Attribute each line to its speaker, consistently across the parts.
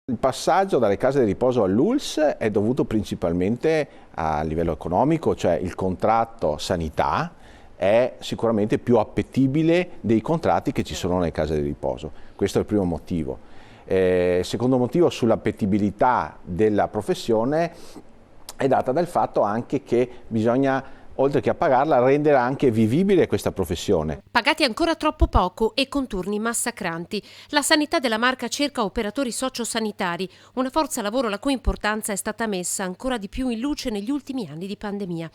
Speaker 1: Il passaggio dalle case di riposo all'ULSS è dovuto principalmente a livello economico, cioè il contratto sanità è sicuramente più appetibile dei contratti che ci sono nelle case di riposo. Questo è il primo motivo. Secondo motivo, sull'appetibilità della professione è data dal fatto anche che bisogna, oltre che a pagarla, rendere anche vivibile questa professione.
Speaker 2: Pagati ancora troppo poco e con turni massacranti. La sanità della Marca cerca operatori sociosanitari, una forza lavoro la cui importanza è stata messa ancora di più in luce negli ultimi anni di pandemia.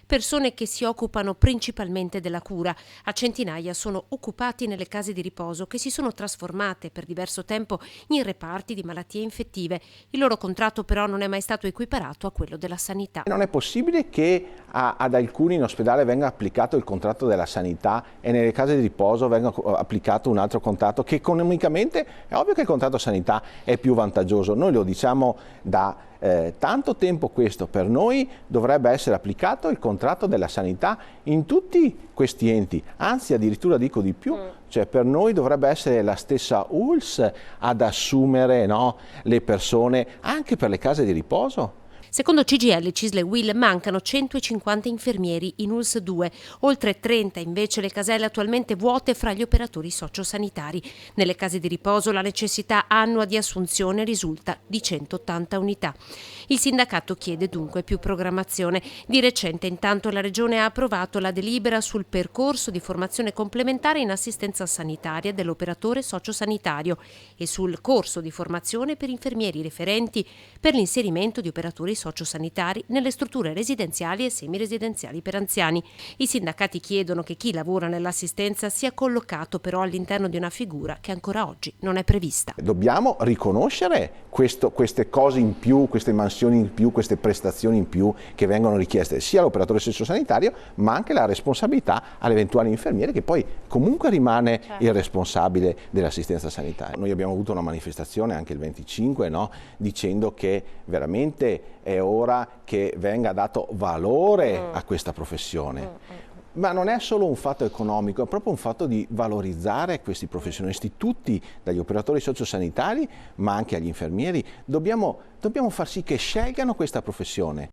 Speaker 2: Persone che si occupano principalmente della cura. A centinaia sono occupati nelle case di riposo che si sono trasformate per diverso tempo in reparti di malattie infettive. Il loro contratto però non è mai stato equiparato a quello della sanità.
Speaker 1: Non è possibile che ad alcuni in ospedale venga applicato il contratto della sanità e nelle case di riposo venga applicato un altro contratto che economicamente è ovvio che il contratto sanità è più vantaggioso. Noi lo diciamo da tanto tempo, questo per noi dovrebbe essere applicato il contratto della sanità in tutti questi enti, anzi addirittura dico di più, cioè per noi dovrebbe essere la stessa ULSS ad assumere, no, le persone anche per le case di riposo.
Speaker 2: Secondo CGIL, CISL e UIL mancano 150 infermieri in ULSS 2, oltre 30 invece le caselle attualmente vuote fra gli operatori sociosanitari. Nelle case di riposo la necessità annua di assunzione risulta di 180 unità. Il sindacato chiede dunque più programmazione. Di recente intanto la Regione ha approvato la delibera sul percorso di formazione complementare in assistenza sanitaria dell'operatore sociosanitario e sul corso di formazione per infermieri referenti per l'inserimento di operatori sociosanitari nelle strutture residenziali e semiresidenziali per anziani. I sindacati chiedono che chi lavora nell'assistenza sia collocato però all'interno di una figura che ancora oggi non è prevista.
Speaker 1: Dobbiamo riconoscere queste cose in più, queste mansioni in più, queste prestazioni in più che vengono richieste sia all'operatore sociosanitario ma anche la responsabilità all'eventuale infermiere che poi comunque rimane il responsabile dell'assistenza sanitaria. Noi abbiamo avuto una manifestazione anche il 25, no? Dicendo che veramente è ora che venga dato valore a questa professione. Ma non è solo un fatto economico, è proprio un fatto di valorizzare questi professionisti, tutti, dagli operatori sociosanitari ma anche agli infermieri. Dobbiamo far sì che scelgano questa professione.